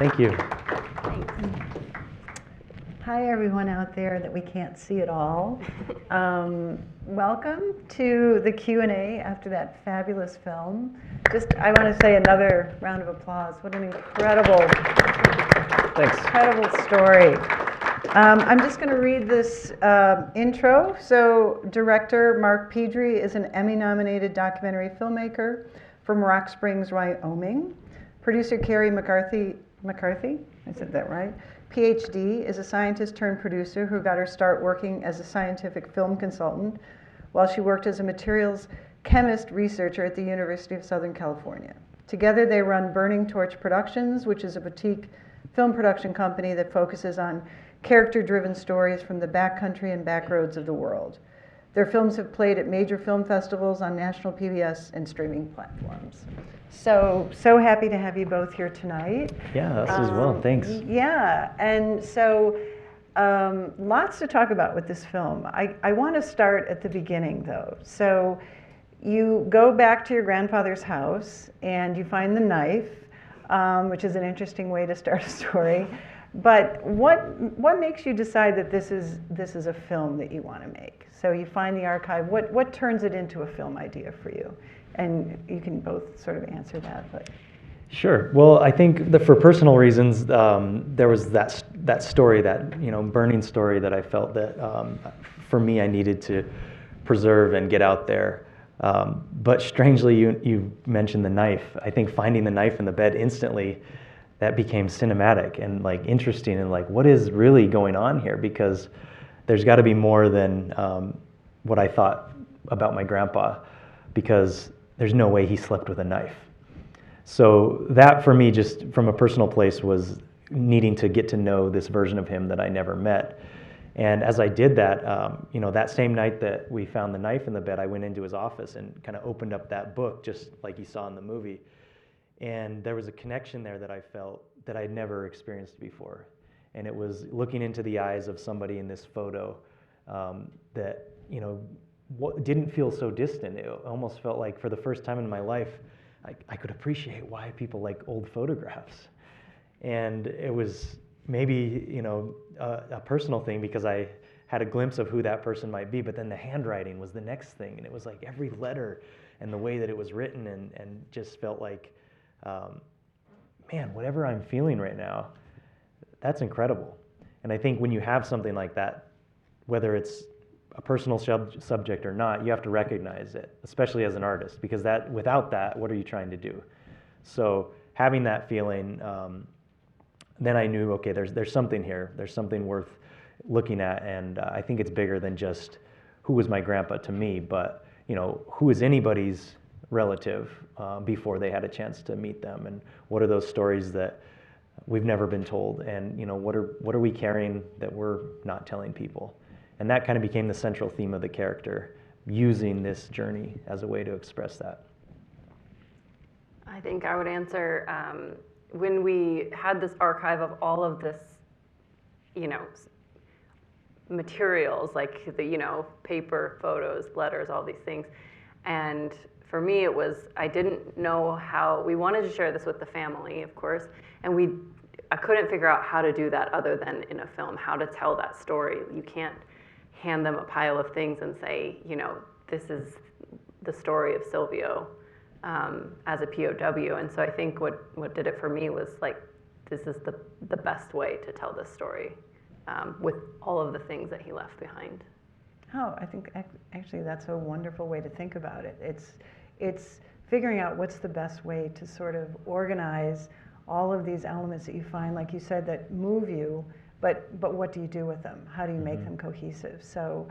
Thank you. Thanks. Hi, everyone out there that we can't see at all. Welcome to the Q&A after that fabulous film. I want to say another round of applause. What an incredible story. I'm just going to read this intro. So, director Mark Pedri is an Emmy-nominated documentary filmmaker from Rock Springs, Wyoming. Producer Carrie McCarthy, I said that right? PhD, is a scientist turned producer who got her start working as a scientific film consultant while she worked as a materials chemist researcher at the University of Southern California. Together they run Burning Torch Productions, which is a boutique film production company that focuses on character-driven stories from the backcountry and backroads of the world. Their films have played at major film festivals, on national PBS, and streaming platforms. So happy to have you both here tonight. Yeah, us as well, thanks. Yeah, and so lots to talk about with this film. I want to start at the beginning, though. So you go back to your grandfather's house, and you find the knife, which is an interesting way to start a story. But what makes you decide that this is a film that you want to make? So you find the archive. What turns it into a film idea for you? And you can both sort of answer that. But Sure. Well, I think for personal reasons, there was that story, that burning story that I felt that for me I needed to preserve and get out there. But strangely, you mentioned the knife. I think finding the knife in the bed instantly, that became cinematic and interesting and what is really going on here, because there's got to be more than what I thought about my grandpa, because there's no way he slept with a knife. So that for me, just from a personal place, was needing to get to know this version of him that I never met. And as I did that, that same night that we found the knife in the bed, I went into his office and kind of opened up that book, just like you saw in the movie. And there was a connection there that I felt that I'd never experienced before. And it was looking into the eyes of somebody in this photo that, didn't feel so distant. It almost felt like for the first time in my life, I could appreciate why people like old photographs. And it was maybe, a personal thing because I had a glimpse of who that person might be, but then the handwriting was the next thing. And it was like every letter and the way that it was written and just felt like, man, whatever I'm feeling right now, that's incredible. And I think when you have something like that, whether it's a personal subject or not, you have to recognize it, especially as an artist, because without that, what are you trying to do? So having that feeling, then I knew, okay, there's something here. There's something worth looking at, and I think it's bigger than just who was my grandpa to me, but who is anybody's relative before they had a chance to meet them, and what are those stories that we've never been told, and what are we carrying that we're not telling people? And that kind of became the central theme of the character, using this journey as a way to express that. I think I would answer, when we had this archive of all of this, materials, like the, paper, photos, letters, all these things. And for me, it was, I didn't know how, we wanted to share this with the family, of course, and I couldn't figure out how to do that other than in a film, how to tell that story. You can't hand them a pile of things and say, this is the story of Silvio as a POW. And so I think what did it for me was this is the best way to tell this story with all of the things that he left behind. Oh, I think actually that's a wonderful way to think about it. It's figuring out what's the best way to sort of organize all of these elements that you find, like you said, that move you, but what do you do with them? How do you make them cohesive? So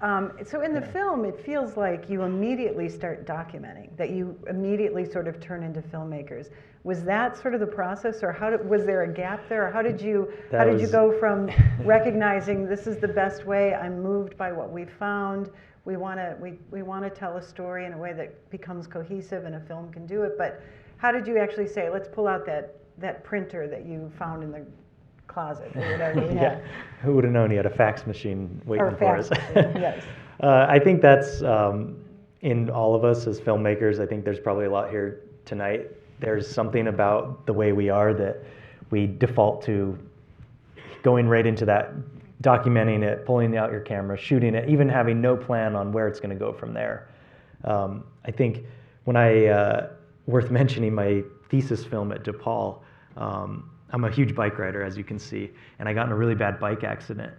in the film, it feels like you immediately start documenting, that you immediately sort of turn into filmmakers. Was that sort of the process, or was there a gap there? Or how did you go from recognizing this is the best way, I'm moved by what we found, we want to tell a story in a way that becomes cohesive and a film can do it, but how did you actually say, let's pull out that printer that you found in the closet or whatever? Yeah. Who would have known he had a fax machine waiting for us? Yes. I think that's in all of us as filmmakers. I think there's probably a lot here tonight. There's something about the way we are that we default to going right into that, documenting it, pulling out your camera, shooting it, even having no plan on where it's going to go from there. I think worth mentioning my thesis film at DePaul, I'm a huge bike rider, as you can see, and I got in a really bad bike accident.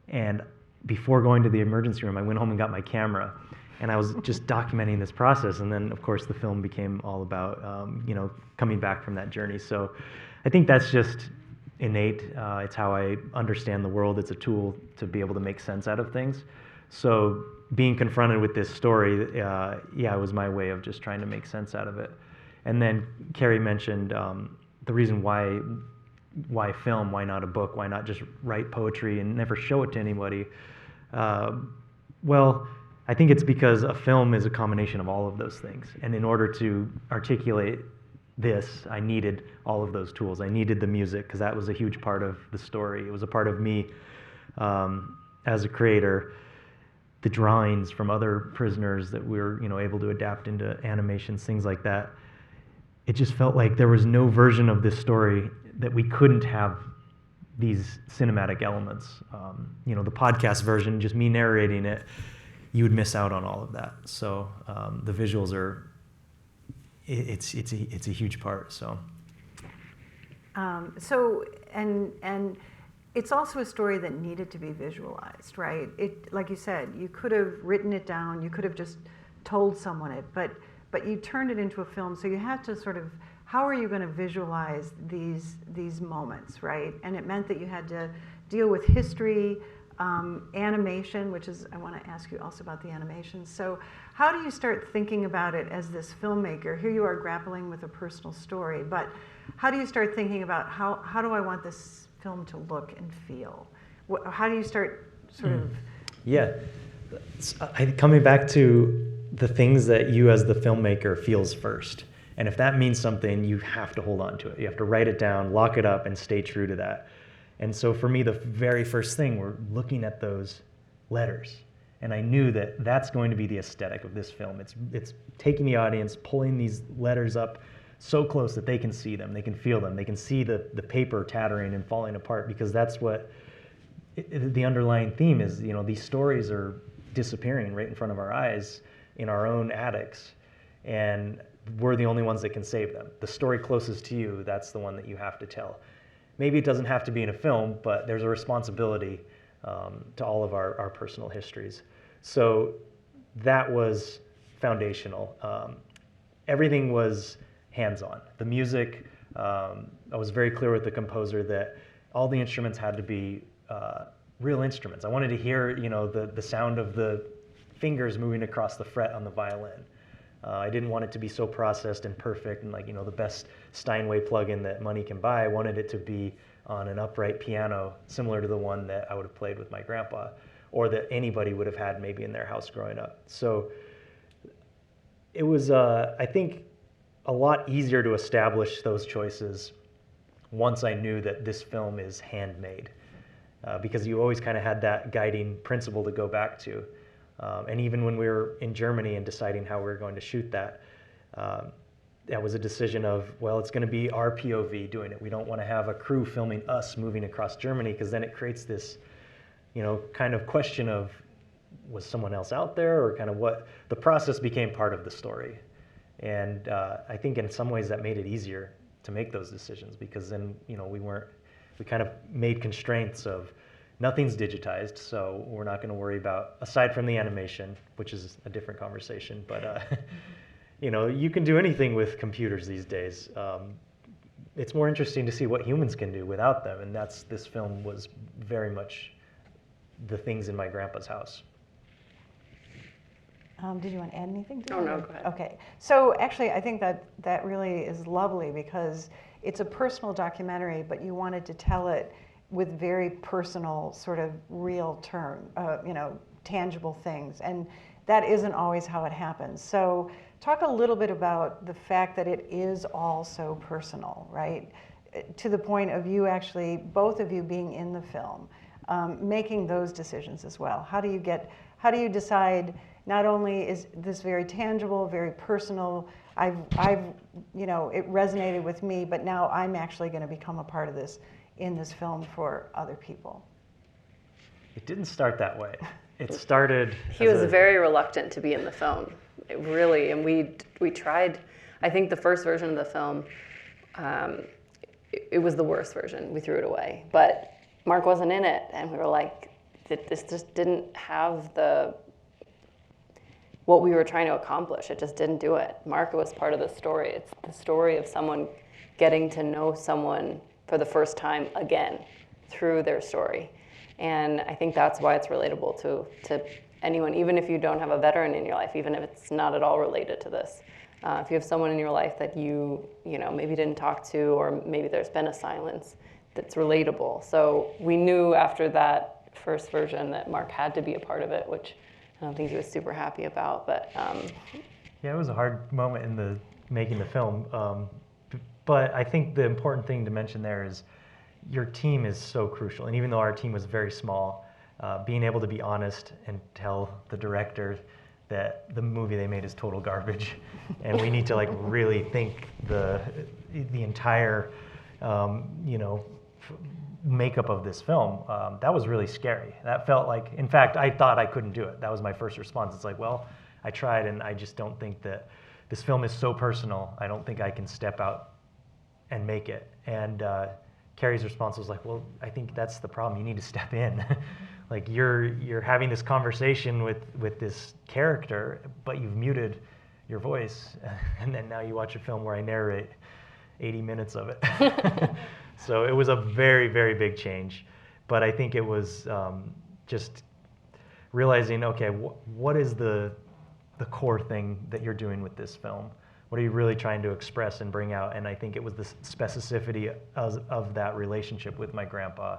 And before going to the emergency room, I went home and got my camera, and I was just documenting this process. And then, of course, the film became all about, coming back from that journey. So I think that's just innate. It's how I understand the world. It's a tool to be able to make sense out of things. So being confronted with this story, it was my way of just trying to make sense out of it. And then Carrie mentioned the reason why film, why not a book, why not just write poetry and never show it to anybody? Well, I think it's because a film is a combination of all of those things. And in order to articulate this, I needed all of those tools. I needed the music, because that was a huge part of the story. It was a part of me as a creator. The drawings from other prisoners that we were able to adapt into animations, things like that. It just felt like there was no version of this story that we couldn't have these cinematic elements. The podcast version, just me narrating it, you would miss out on all of that. So the visuals are, it's a huge part. So. And it's also a story that needed to be visualized, right? Like you said, you could have written it down, you could have just told someone it, but you turned it into a film, so you had to sort of, how are you going to visualize these moments, right? And it meant that you had to deal with history, animation, which is, I want to ask you also about the animation. So how do you start thinking about it as this filmmaker? Here you are grappling with a personal story, but how do you start thinking about how do I want this film to look and feel? How do you start sort of? Yeah, coming back to the things that you as the filmmaker feels first. And if that means something, you have to hold on to it. You have to write it down, lock it up, and stay true to that. And so for me, the very first thing, we're looking at those letters. And I knew that that's going to be the aesthetic of this film. It's taking the audience, pulling these letters up so close that they can see them, they can feel them, they can see the paper tattering and falling apart, because that's what the underlying theme is. These stories are disappearing right in front of our eyes in our own attics, and we're the only ones that can save them. The story closest to you, that's the one that you have to tell. Maybe it doesn't have to be in a film, but there's a responsibility to all of our personal histories. So that was foundational. Everything was hands-on. The music, I was very clear with the composer that all the instruments had to be real instruments. I wanted to hear, the sound of the fingers moving across the fret on the violin. I didn't want it to be so processed and perfect and the best Steinway plugin that money can buy. I wanted it to be on an upright piano, similar to the one that I would have played with my grandpa, or that anybody would have had maybe in their house growing up. So it was, I think, a lot easier to establish those choices once I knew that this film is handmade, because you always kind of had that guiding principle to go back to. And even when we were in Germany and deciding how we were going to shoot that, that was a decision of, well, it's going to be our POV doing it. We don't want to have a crew filming us moving across Germany, because then it creates this, kind of question of, was someone else out there, or kind of what? The process became part of the story. And I think in some ways that made it easier to make those decisions, because then, we kind of made constraints of, nothing's digitized, so we're not going to worry about, aside from the animation, which is a different conversation, but you can do anything with computers these days. It's more interesting to see what humans can do without them, and this film was very much the things in my grandpa's house. Did you want to add anything to that? No, go ahead. Okay. So actually, I think that really is lovely, because it's a personal documentary, but you wanted to tell it with very personal, sort of real tangible things. And that isn't always how it happens. So talk a little bit about the fact that it is all so personal, right? To the point of you actually, both of you being in the film, making those decisions as well. How do you decide, not only is this very tangible, very personal, I've it resonated with me, but now I'm actually going to become a part of this in this film for other people. It didn't start that way. It started. He was very reluctant to be in the film, and we tried. I think the first version of the film, it was the worst version. We threw it away, but Mark wasn't in it, and we were like, this just didn't have what we were trying to accomplish. It just didn't do it. Mark was part of the story. It's the story of someone getting to know someone for the first time again through their story. And I think that's why it's relatable to anyone, even if you don't have a veteran in your life, even if it's not at all related to this. If you have someone in your life that you maybe didn't talk to, or maybe there's been a silence, that's relatable. So we knew after that first version that Mark had to be a part of it, which I don't think he was super happy about. But yeah, it was a hard moment in making the film. But I think the important thing to mention there is your team is so crucial. And even though our team was very small, being able to be honest and tell the director that the movie they made is total garbage, and we need to really think the entire makeup of this film, that was really scary. That felt like, in fact, I thought I couldn't do it. That was my first response. It's like, well, I tried, and I just don't think that this film is so personal. I don't think I can step out and make it. And Carrie's response was like, well, I think that's the problem. You need to step in. Like you're having this conversation with this character, but you've muted your voice, and then now you watch a film where I narrate 80 minutes of it. So it was a very, very big change. But I think it was just realizing, okay, what is the core thing that you're doing with this film? What are you really trying to express and bring out? And I think it was the specificity of that relationship with my grandpa,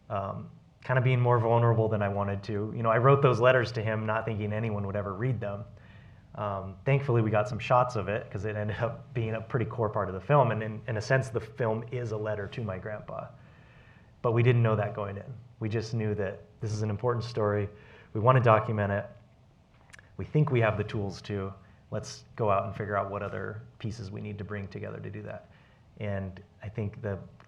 kind of being more vulnerable than I wanted to. I wrote those letters to him not thinking anyone would ever read them. Thankfully, we got some shots of it because it ended up being a pretty core part of the film. And in a sense, the film is a letter to my grandpa. But we didn't know that going in. We just knew that this is an important story. We want to document it. We think we have the tools to. Let's go out and figure out what other pieces we need to bring together to do that. And I think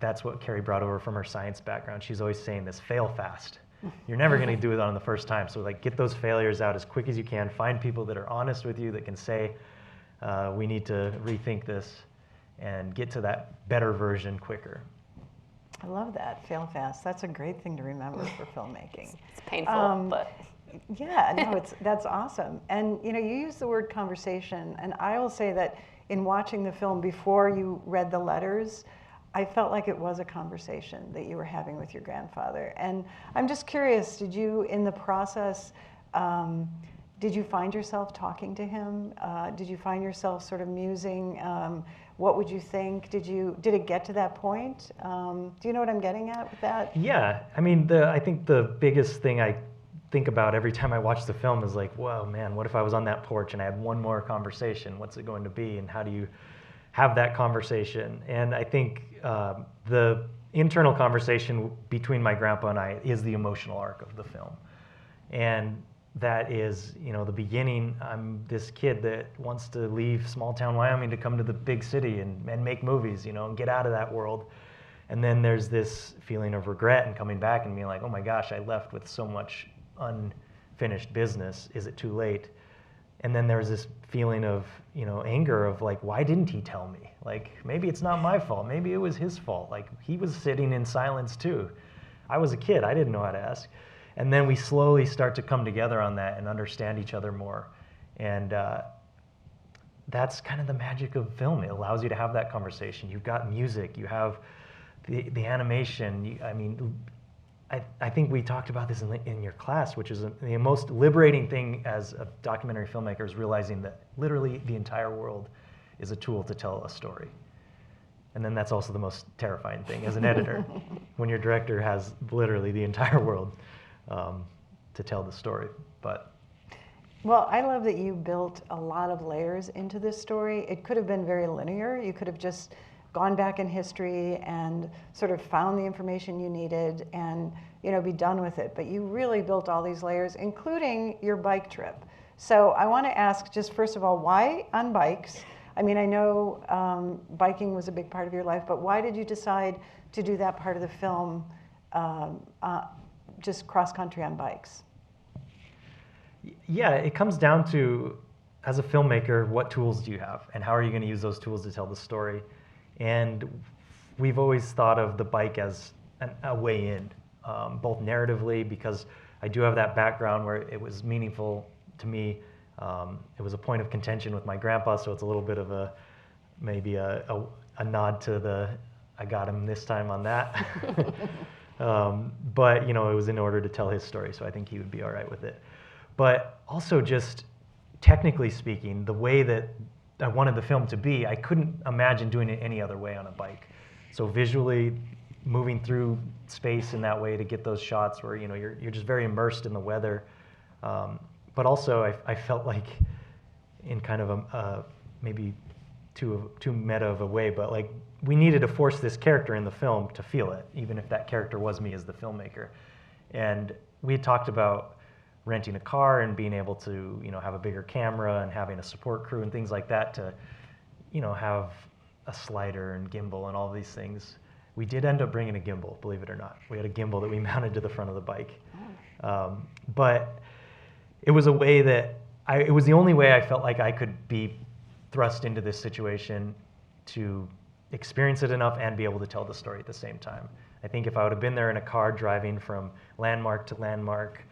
that's what Carrie brought over from her science background. She's always saying this, fail fast. You're never going to do it on the first time. So get those failures out as quick as you can. Find people that are honest with you, that can say, we need to rethink this, and get to that better version quicker. I love that, fail fast. That's a great thing to remember for filmmaking. it's painful, but... Yeah, no, that's awesome. And you use the word conversation, and I will say that in watching the film before you read the letters, I felt like it was a conversation that you were having with your grandfather. And I'm just curious, did you, in the process, did you find yourself talking to him? Did you find yourself sort of musing? What would you think? Did it get to that point? Do you know what I'm getting at with that? Yeah, I mean, I think the biggest thing I think about every time I watch the film is like, whoa, man, what if I was on that porch and I had one more conversation? What's it going to be, and how do you have that conversation? And I think the internal conversation between my grandpa and I is the emotional arc of the film. And that is, the beginning. I'm this kid that wants to leave small town Wyoming to come to the big city and make movies, and get out of that world. And then there's this feeling of regret and coming back and being like, oh my gosh, I left with so much unfinished business. Is it too late? And then there's this feeling of, anger of like, why didn't he tell me? Like, maybe it's not my fault. Maybe it was his fault. Like, he was sitting in silence too. I was a kid. I didn't know how to ask. And then we slowly start to come together on that and understand each other more. And that's kind of the magic of film. It allows you to have that conversation. You've got music. You have the animation. I think we talked about this in your class, which is the most liberating thing as a documentary filmmaker is realizing that literally the entire world is a tool to tell a story. And then that's also the most terrifying thing as an editor, when your director has literally the entire world to tell the story. Well, I love that you built a lot of layers into this story. It could have been very linear. You could have just gone back in history and sort of found the information you needed and be done with it. But you really built all these layers, including your bike trip. So I want to ask, just first of all, why on bikes? I mean, I know biking was a big part of your life, but why did you decide to do that part of the film, just cross-country on bikes? Yeah, it comes down to, as a filmmaker, what tools do you have, and how are you going to use those tools to tell the story? And we've always thought of the bike as a way in, both narratively, because I do have that background where it was meaningful to me. It was a point of contention with my grandpa, so it's a little bit of maybe a nod to the, I got him this time on that. But, it was in order to tell his story, so I think he would be all right with it. But also, just technically speaking, the way that I wanted the film to be, I couldn't imagine doing it any other way on a bike. So visually, moving through space in that way to get those shots where you're just very immersed in the weather. But also, I felt like, in kind of a maybe too meta of a way, but like we needed to force this character in the film to feel it, even if that character was me as the filmmaker. And we had talked about renting a car and being able to have a bigger camera and having a support crew and things like that to have a slider and gimbal and all these things. We did end up bringing a gimbal, believe it or not. We had a gimbal that we mounted to the front of the bike. But it was a way that it was the only way I felt like I could be thrust into this situation to experience it enough and be able to tell the story at the same time. I think if I would have been there in a car driving from landmark to landmark,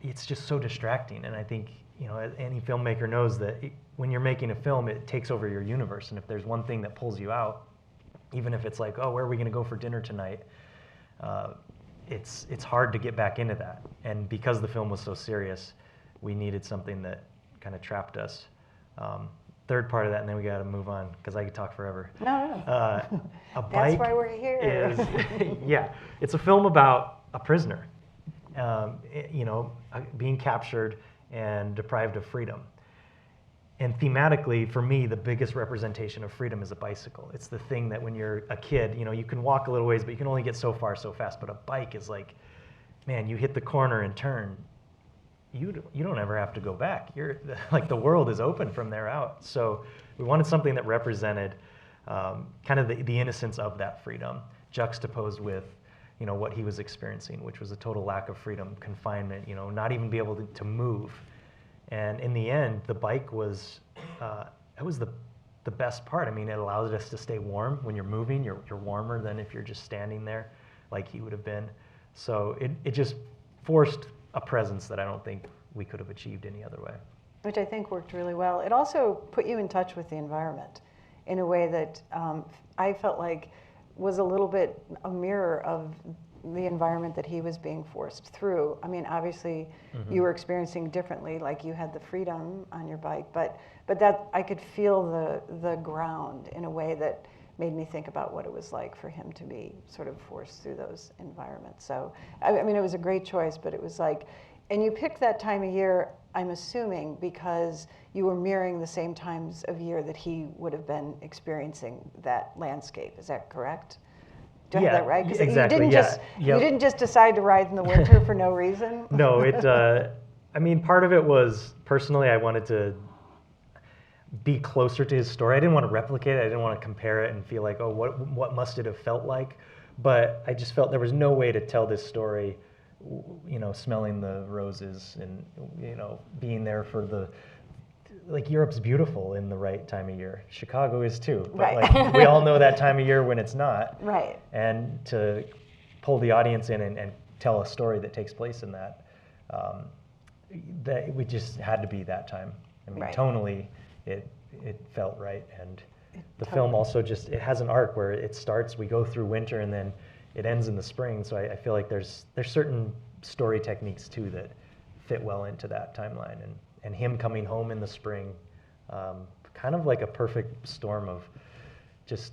it's just so distracting. And I think any filmmaker knows that when you're making a film, it takes over your universe. And if there's one thing that pulls you out, even if it's like, oh, where are we going to go for dinner tonight? It's hard to get back into that. And because the film was so serious, we needed something that kind of trapped us. Third part of that, and then we got to move on because I could talk forever. No. A bike. That's why we're here. Yeah, it's a film about a prisoner, being captured and deprived of freedom. And thematically, for me, the biggest representation of freedom is a bicycle. It's the thing that when you're a kid, you can walk a little ways, but you can only get so far so fast. But a bike is like, man, you hit the corner and turn. You don't ever have to go back. You're like, the world is open from there out. So we wanted something that represented kind of the innocence of that freedom, juxtaposed with what he was experiencing, which was a total lack of freedom, confinement, not even be able to move. And in the end, the bike was it was the best part. I mean, it allowed us to stay warm. When you're moving, you're warmer than if you're just standing there like he would have been. So it just forced a presence that I don't think we could have achieved any other way. Which I think worked really well. It also put you in touch with the environment in a way that I felt like was a little bit a mirror of the environment that he was being forced through. I mean, obviously, you were experiencing differently, like you had the freedom on your bike, but that I could feel the ground in a way that made me think about what it was like for him to be sort of forced through those environments. So, I mean, it was a great choice, but it was like, and you picked that time of year, I'm assuming, because you were mirroring the same times of year that he would have been experiencing that landscape. Is that correct? Do I have that right? Because exactly, you didn't just decide to ride in the winter for no reason. No, I mean, part of it was, personally, I wanted to be closer to his story. I didn't want to replicate it. I didn't want to compare it and feel like, oh, what must it have felt like? But I just felt there was no way to tell this story, smelling the roses and, being there for Europe's beautiful in the right time of year. Chicago is too. But right. We all know that time of year when it's not. Right. And to pull the audience in and tell a story that takes place in that, that we just had to be that time. I mean, tonally, it felt right, and the film also it has an arc where it starts, we go through winter, and then it ends in the spring. So I feel like there's certain story techniques too that fit well into that timeline, and him coming home in the spring, kind of like a perfect storm of just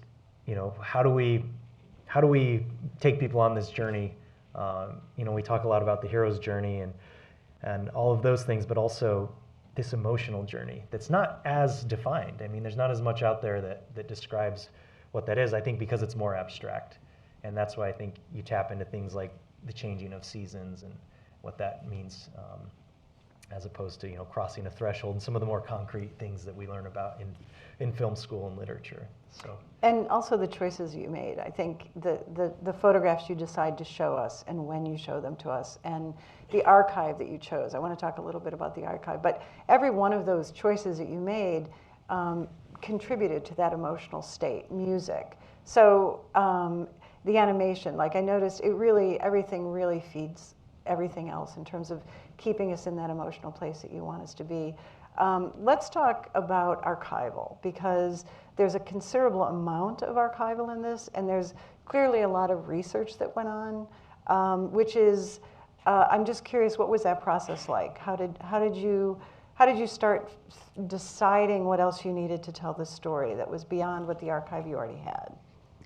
how do we take people on this journey? We talk a lot about the hero's journey and all of those things, but also this emotional journey that's not as defined. I mean, there's not as much out there that describes what that is, I think, because it's more abstract. And that's why I think you tap into things like the changing of seasons and what that means as opposed to, crossing a threshold and some of the more concrete things that we learn about in film school and literature. So. And also the choices you made. I think the photographs you decide to show us and when you show them to us, and the archive that you chose. I want to talk a little bit about the archive, but every one of those choices that you made contributed to that emotional state. Music. So the animation, like I noticed, everything really feeds everything else in terms of keeping us in that emotional place that you want us to be. Let's talk about archival, because there's a considerable amount of archival in this, and there's clearly a lot of research that went on, which is, I'm just curious, what was that process like? How did you start deciding what else you needed to tell the story that was beyond what the archive you already had?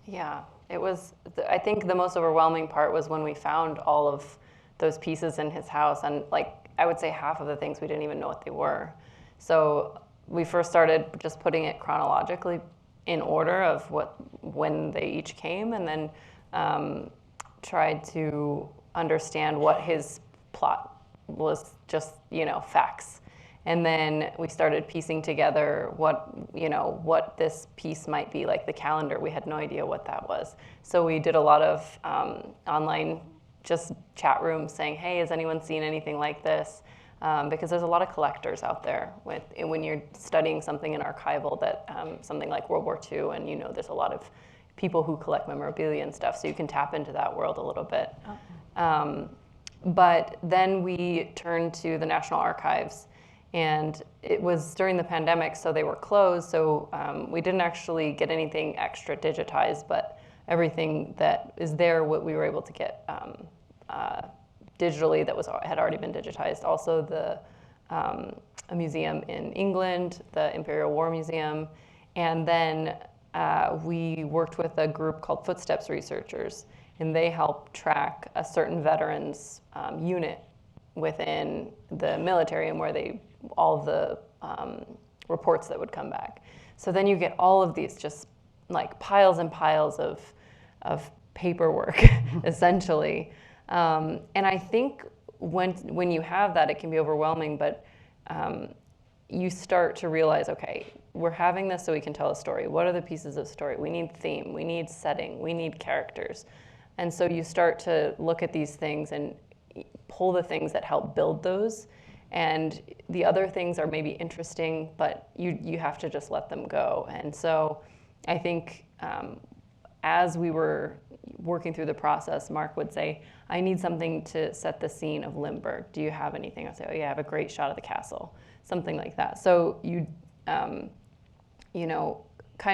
Yeah, it was, I think the most overwhelming part was when we found all of those pieces in his house, and I would say half of the things we didn't even know what they were. So we first started just putting it chronologically in order of when they each came, and then tried to understand what his plot was, just facts. And then we started piecing together what this piece might be, like the calendar. We had no idea what that was. So we did a lot of online just chat rooms saying, hey, has anyone seen anything like this? Because there's a lot of collectors out there when you're studying something in archival, that something like World War II, and there's a lot of people who collect memorabilia and stuff, so you can tap into that world a little bit. But then we turned to the National Archives, and it was during the pandemic, so they were closed, so we didn't actually get anything extra digitized, but everything that is there, what we were able to get digitally that had already been digitized. Also a museum in England, the Imperial War Museum, and then we worked with a group called Footsteps Researchers, and they help track a certain veterans unit within the military, and where all of the reports that would come back. So then you get all of these just like piles and piles of paperwork, essentially. And I think when you have that, it can be overwhelming, but you start to realize, okay, we're having this so we can tell a story. What are the pieces of story? We need theme, we need setting, we need characters. And so you start to look at these things and pull the things that help build those. And the other things are maybe interesting, but you have to just let them go. And so I think as we were working through the process, Mark would say, I need something to set the scene of Limburg. Do you have anything? I'd say, oh yeah, I have a great shot of the castle. Something like that. So you kind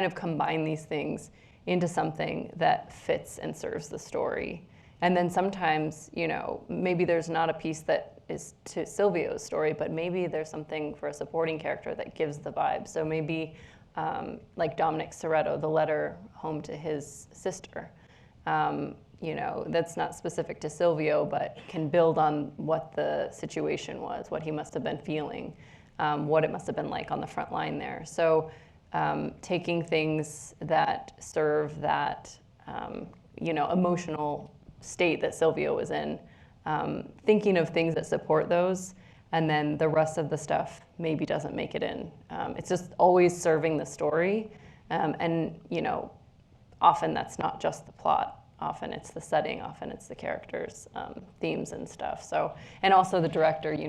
of combine these things into something that fits and serves the story. And then sometimes, maybe there's not a piece that is to Silvio's story, but maybe there's something for a supporting character that gives the vibe. So maybe like Dominic Soretto, the letter home to his sister. That's not specific to Silvio, but can build on what the situation was, what he must have been feeling, what it must have been like on the front line there. So taking things that serve that, emotional state that Silvio was in, thinking of things that support those, and then the rest of the stuff maybe doesn't make it in. It's just always serving the story, and often that's not just the plot. Often it's the setting, often it's the characters, themes and stuff. So, and also the director, you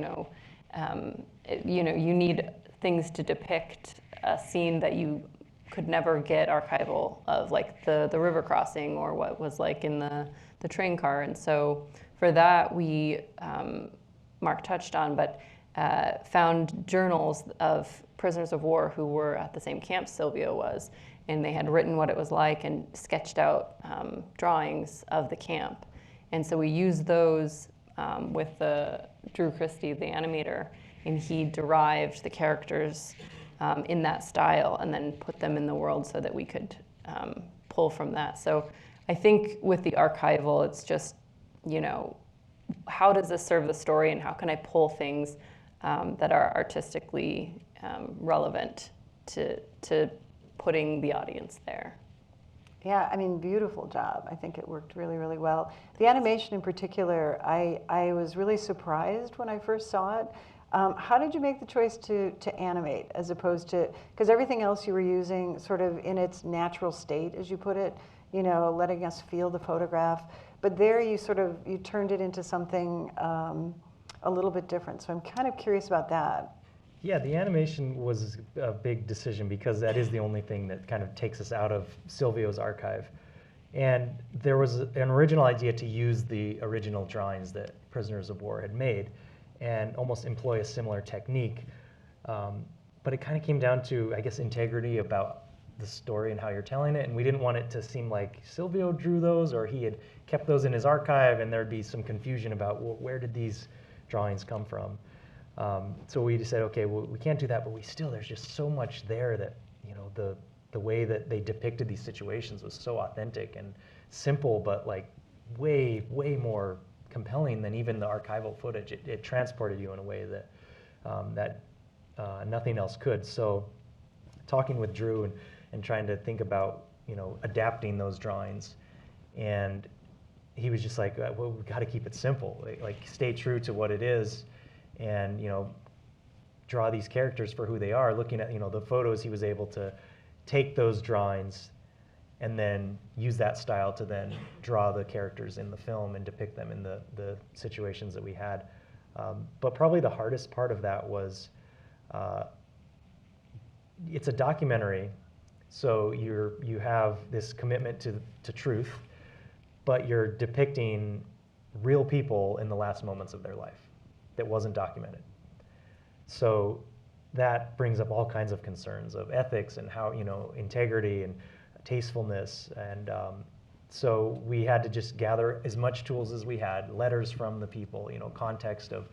need things to depict a scene that you could never get archival of, like the river crossing or what was like in the train car. And so for that, we, Mark touched on, but found journals of prisoners of war who were at the same camp Silvio was, and they had written what it was like and sketched out drawings of the camp. And so we used those with Drew Christie, the animator, and he derived the characters in that style and then put them in the world so that we could pull from that. So I think with the archival, it's just, how does this serve the story, and how can I pull things that are artistically relevant to putting the audience there. Yeah, I mean, beautiful job. I think it worked really, really well. The animation in particular, I was really surprised when I first saw it. How did you make the choice to animate as opposed to, because everything else you were using sort of in its natural state, as you put it, you know, letting us feel the photograph, but there you turned it into something a little bit different. So I'm kind of curious about that. Yeah, the animation was a big decision because that is the only thing that kind of takes us out of Silvio's archive. And there was an original idea to use the original drawings that prisoners of war had made and almost employ a similar technique. But it kind of came down to, I guess, integrity about the story and how you're telling it. And we didn't want it to seem like Silvio drew those or he had kept those in his archive and there'd be some confusion about, well, where did these drawings come from? So we just said, okay, well, we can't do that, but there's just so much there that, you know, the way that they depicted these situations was so authentic and simple, but like way, way more compelling than even the archival footage. It transported you in a way that nothing else could. So talking with Drew and trying to think about, you know, adapting those drawings, and he was just like, well, we got to keep it simple, like stay true to what it is, and, you know, draw these characters for who they are. Looking at, you know, the photos, he was able to take those drawings and then use that style to then draw the characters in the film and depict them in the situations that we had. But probably the hardest part of that was, it's a documentary, so you have this commitment to truth, but you're depicting real people in the last moments of their life that wasn't documented. So that brings up all kinds of concerns of ethics and how, you know, integrity and tastefulness. And so we had to just gather as much tools as we had, letters from the people, you know, context of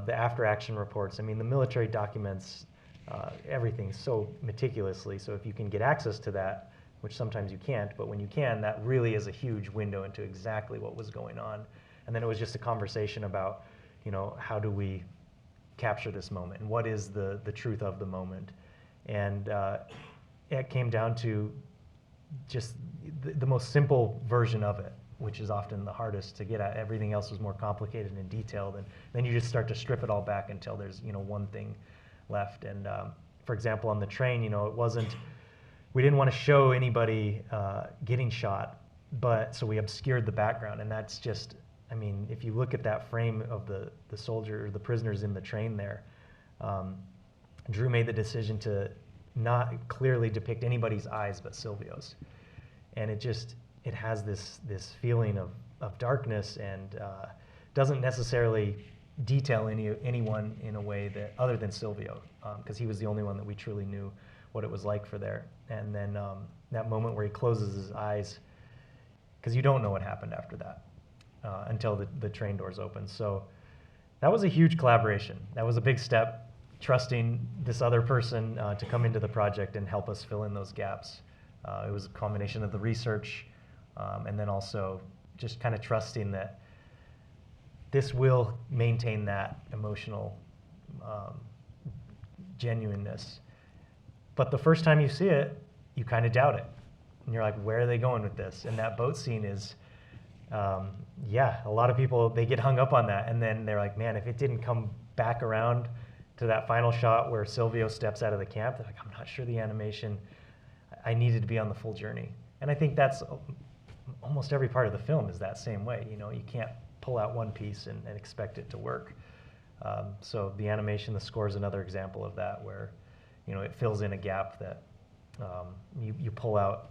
the after action reports. I mean, the military documents everything so meticulously. So if you can get access to that, which sometimes you can't, but when you can, that really is a huge window into exactly what was going on. And then it was just a conversation about, you know, how do we capture this moment and what is the truth of the moment. And it came down to just the most simple version of it, which is often the hardest to get at. Everything else was more complicated and detailed, and then you just start to strip it all back until there's, you know, one thing left. And for example, on the train, you know, we didn't want to show anybody getting shot, but so we obscured the background, and that's just, I mean, if you look at that frame of the soldier or the prisoners in the train there, Drew made the decision to not clearly depict anybody's eyes but Silvio's. And it has this feeling of darkness, and doesn't necessarily detail anyone in a way that other than Silvio, because he was the only one that we truly knew what it was like for there. And then that moment where he closes his eyes, because you don't know what happened after that until the train doors open. So that was a huge collaboration. That was a big step, trusting this other person to come into the project and help us fill in those gaps. It was a combination of the research and then also just kind of trusting that this will maintain that emotional genuineness. But the first time you see it, you kind of doubt it. And you're like, where are they going with this? And that boat scene is, yeah, a lot of people, they get hung up on that. And then they're like, man, if it didn't come back around to that final shot where Silvio steps out of the camp, they're like, I'm not sure the animation, I needed to be on the full journey. And I think that's almost every part of the film is that same way. You know, you can't pull out one piece and expect it to work. So the animation, the score is another example of that, where, you know, it fills in a gap that you pull out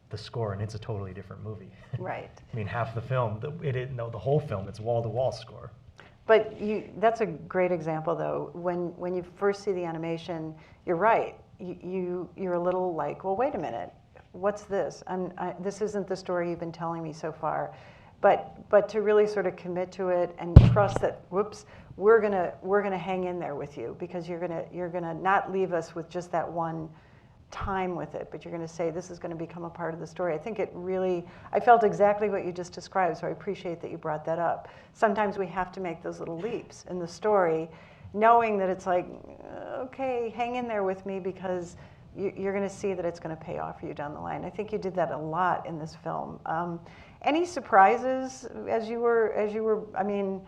the score and it's a totally different movie. Right. I mean, half the film, the whole film, it's wall-to-wall score. But that's a great example, though. When you first see the animation, you're right. You're a little like, well, wait a minute, what's this? This isn't the story you've been telling me so far. But to really sort of commit to it and trust that, whoops, we're gonna hang in there with you, because you're gonna not leave us with just that one time with it, but you're going to say this is going to become a part of the story. I think I felt exactly what you just described, so I appreciate that you brought that up. Sometimes we have to make those little leaps in the story, knowing that it's like, okay, hang in there with me, because you're going to see that it's going to pay off for you down the line. I think you did that a lot in this film. Any surprises as you were, I mean,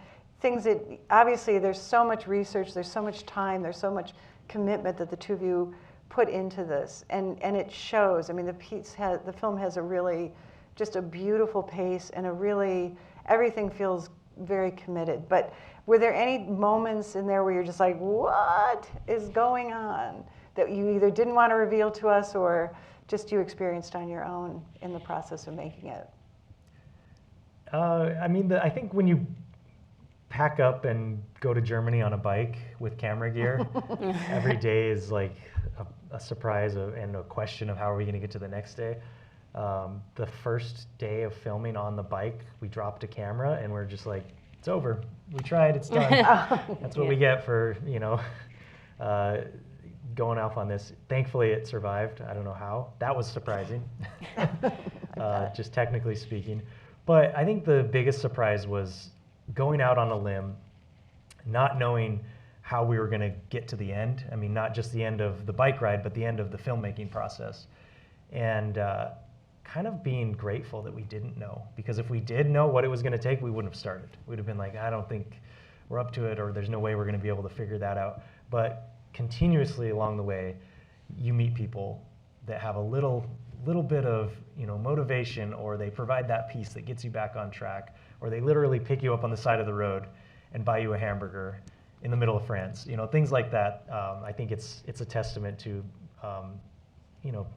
things that, obviously there's so much research, there's so much time, there's so much commitment that the two of you put into this, and it shows. I mean, the film has a really, just a beautiful pace, and everything feels very committed. But were there any moments in there where you're just like, what is going on, that you either didn't want to reveal to us or just you experienced on your own in the process of making it? I mean, I think when you pack up and go to Germany on a bike with camera gear, every day is like a surprise and a question of how are we going to get to the next day. The first day of filming on the bike, we dropped a camera and we're just like, it's over. We tried, it's done. That's what we get for, going off on this. Thankfully, it survived. I don't know how. That was surprising, just technically speaking. But I think the biggest surprise was going out on a limb, not knowing how we were going to get to the end. I mean, not just the end of the bike ride, but the end of the filmmaking process. And kind of being grateful that we didn't know. Because if we did know what it was going to take, we wouldn't have started. We'd have been like, I don't think we're up to it, or there's no way we're going to be able to figure that out. But continuously along the way, you meet people that have a little bit of motivation, or they provide that piece that gets you back on track, or they literally pick you up on the side of the road and buy you a hamburger in the middle of France. Things like that. I think it's a testament to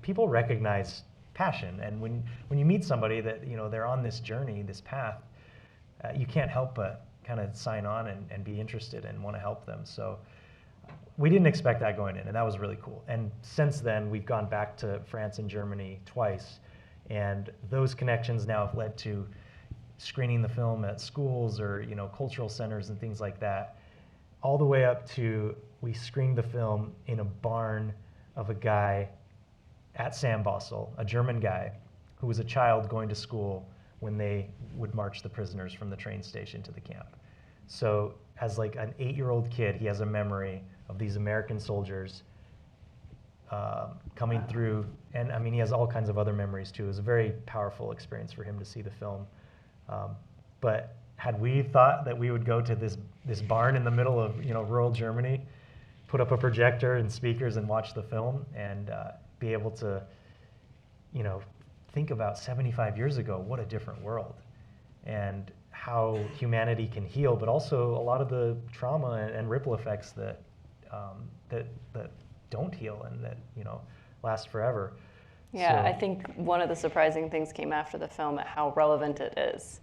people recognize passion, and when you meet somebody that they're on this journey, this path, you can't help but kind of sign on and be interested and want to help them. So we didn't expect that going in, and that was really cool. And since then, we've gone back to France and Germany twice, and those connections now have led to screening the film at schools or cultural centers and things like that, all the way up to we screened the film in a barn of a guy at Sandbossel, a German guy who was a child going to school when they would march the prisoners from the train station to the camp. So as like an 8-year-old kid, he has a memory of these American soldiers coming through, and I mean, he has all kinds of other memories too. It was a very powerful experience for him to see the film. But had we thought that we would go to this barn in the middle of rural Germany, put up a projector and speakers and watch the film, and be able to think about 75 years ago, what a different world, and how humanity can heal, but also a lot of the trauma and ripple effects that don't heal and that last forever. Yeah, So, I think one of the surprising things came after the film at how relevant it is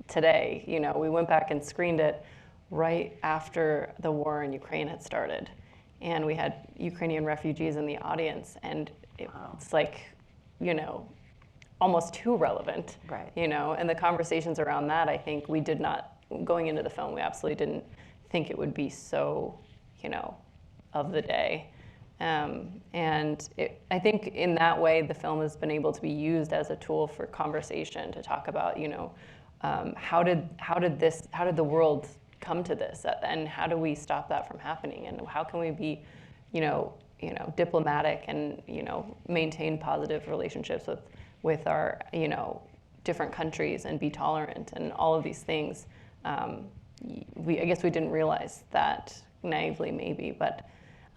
today. We went back and screened it right after the war in Ukraine had started, and we had Ukrainian refugees in the audience, and it's like, almost too relevant, Right. And the conversations around that, I think we did not, going into the film, we absolutely didn't think it would be so, of the day. I think in that way, the film has been able to be used as a tool for conversation, to talk about, how did the world come to this, and how do we stop that from happening, and how can we be, diplomatic and maintain positive relationships with our different countries and be tolerant and all of these things. I guess we didn't realize that naively, maybe, but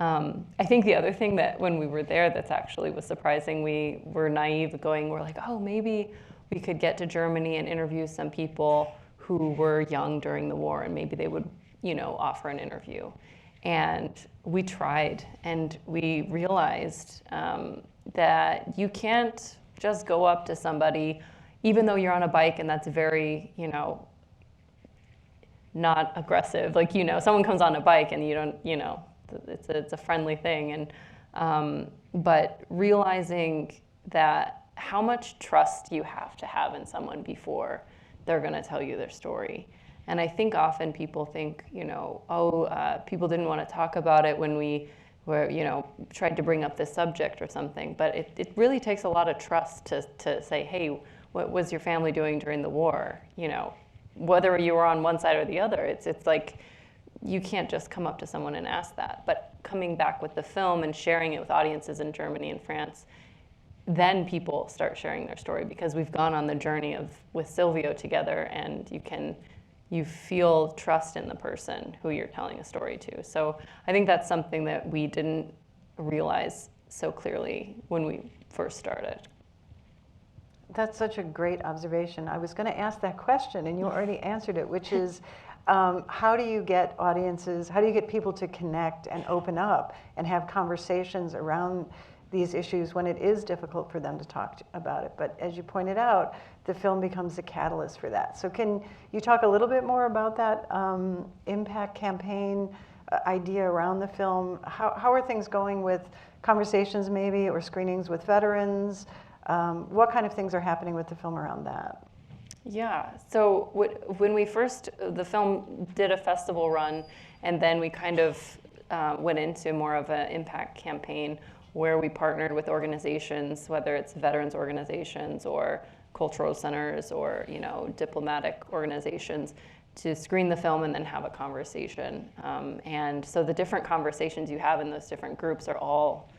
I think the other thing that when we were there that's actually was surprising, we were naive we're like, oh, maybe we could get to Germany and interview some people who were young during the war, and maybe they would, offer an interview. And we tried, and we realized that you can't just go up to somebody, even though you're on a bike, and that's very, not aggressive. Like, someone comes on a bike and you don't, it's a friendly thing. And but realizing that how much trust you have to have in someone before they're going to tell you their story. And I think often people think, people didn't want to talk about it when we were, tried to bring up this subject or something. But it really takes a lot of trust to say, hey, what was your family doing during the war? Whether you were on one side or the other, it's like you can't just come up to someone and ask that. But coming back with the film and sharing it with audiences in Germany and France, then people start sharing their story, because we've gone on the journey with Silvio together, and you can you feel trust in the person who you're telling a story to. So I think that's something that we didn't realize so clearly when we first started. That's such a great observation. I was going to ask that question, and you already answered it, which is, how do you get audiences, how do you get people to connect and open up and have conversations around these issues when it is difficult for them to talk about it? But as you pointed out, the film becomes a catalyst for that. So can you talk a little bit more about that impact campaign idea around the film? How are things going with conversations maybe, or screenings with veterans? What kind of things are happening with the film around that? Yeah, so when we first, the film did a festival run, and then we kind of went into more of an impact campaign where we partnered with organizations, whether it's veterans organizations or cultural centers or, you know, diplomatic organizations, to screen the film and then have a conversation. And so the different conversations you have in those different groups are all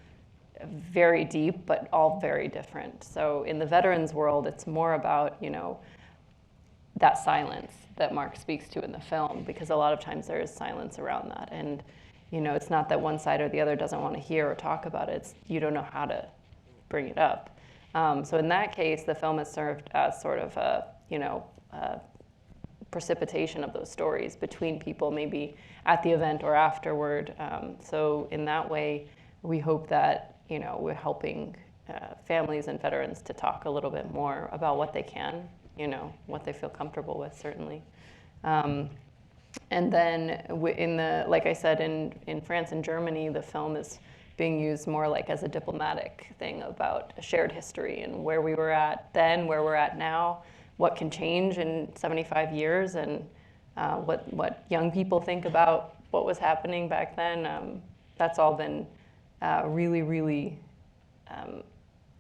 very deep, but all very different. So in the veterans world, it's more about, you know, that silence that Mark speaks to in the film, because a lot of times there is silence around that. And, you know, it's not that one side or the other doesn't want to hear or talk about it. It's you don't know how to bring it up. So in that case, the film has served as sort of a, you know, precipitation of those stories between people, maybe at the event or afterward. So in that way, we hope that, you know, we're helping families and veterans to talk a little bit more about what they can, you know, what they feel comfortable with, certainly. And then in the, like I said, in France and Germany, the film is being used more like as a diplomatic thing about a shared history and where we were at then, where we're at now, what can change in 75 years, and what young people think about what was happening back then. That's all been really, really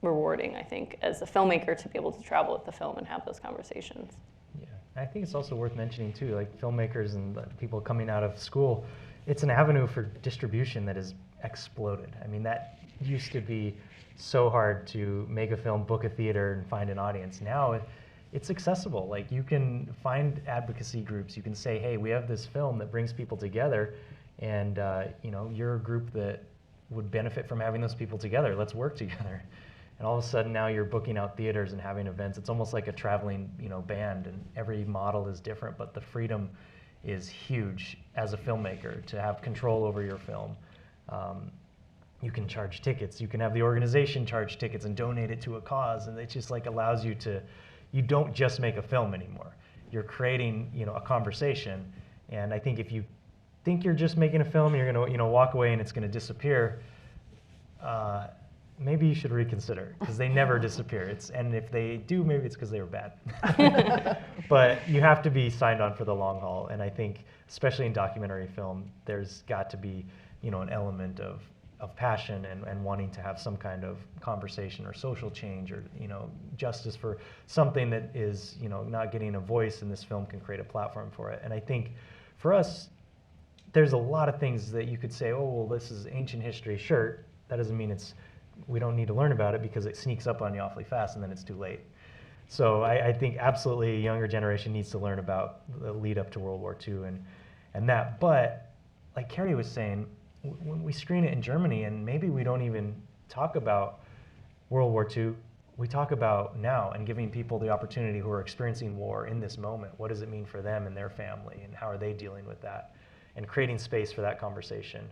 rewarding, I think, as a filmmaker, to be able to travel with the film and have those conversations. Yeah, I think it's also worth mentioning too, like filmmakers and people coming out of school, it's an avenue for distribution that has exploded. I mean, that used to be so hard to make a film, book a theater, and find an audience. Now it's accessible. Like, you can find advocacy groups. You can say, hey, we have this film that brings people together, and you know, you're a group that would benefit from having those people together. Let's work together. And all of a sudden now you're booking out theaters and having events. It's almost like a traveling, you know, band, and every model is different, but the freedom is huge as a filmmaker to have control over your film. You can charge tickets. You can have the organization charge tickets and donate it to a cause, and it just like allows you to, you don't just make a film anymore. You're creating, you know, a conversation. And I think if you think you're just making a film, you're gonna, you know, walk away and it's gonna disappear, maybe you should reconsider, because they never disappear. And if they do, maybe it's because they were bad. But you have to be signed on for the long haul. And I think, especially in documentary film, there's got to be, you know, an element of passion and wanting to have some kind of conversation or social change, or, you know, justice for something that is, you know, not getting a voice, and this film can create a platform for it. And I think for us, there's a lot of things that you could say, oh, well, this is ancient history. Sure, that doesn't mean we don't need to learn about it, because it sneaks up on you awfully fast and then it's too late. So I think absolutely a younger generation needs to learn about the lead up to World War II and that. But like Carrie was saying, when we screen it in Germany, and maybe we don't even talk about World War II, we talk about now, and giving people the opportunity who are experiencing war in this moment. What does it mean for them and their family, and how are they dealing with that? And creating space for that conversation.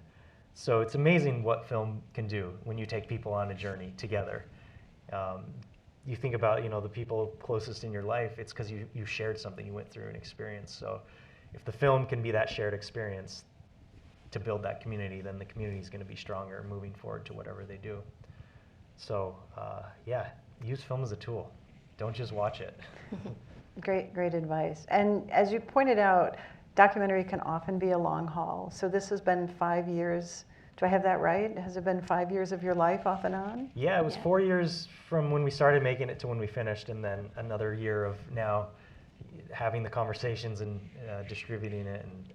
So it's amazing what film can do when you take people on a journey together. You think about, you know, the people closest in your life, it's because you shared something, you went through an experience. So if the film can be that shared experience to build that community, then the community is going to be stronger moving forward to whatever they do. So yeah, use film as a tool. Don't just watch it. Great advice. And as you pointed out, documentary can often be a long haul. So this has been 5 years. Do I have that right? Has it been 5 years of your life off and on? Yeah, it was 4 years from when we started making it to when we finished, and then another year of now having the conversations and distributing it. And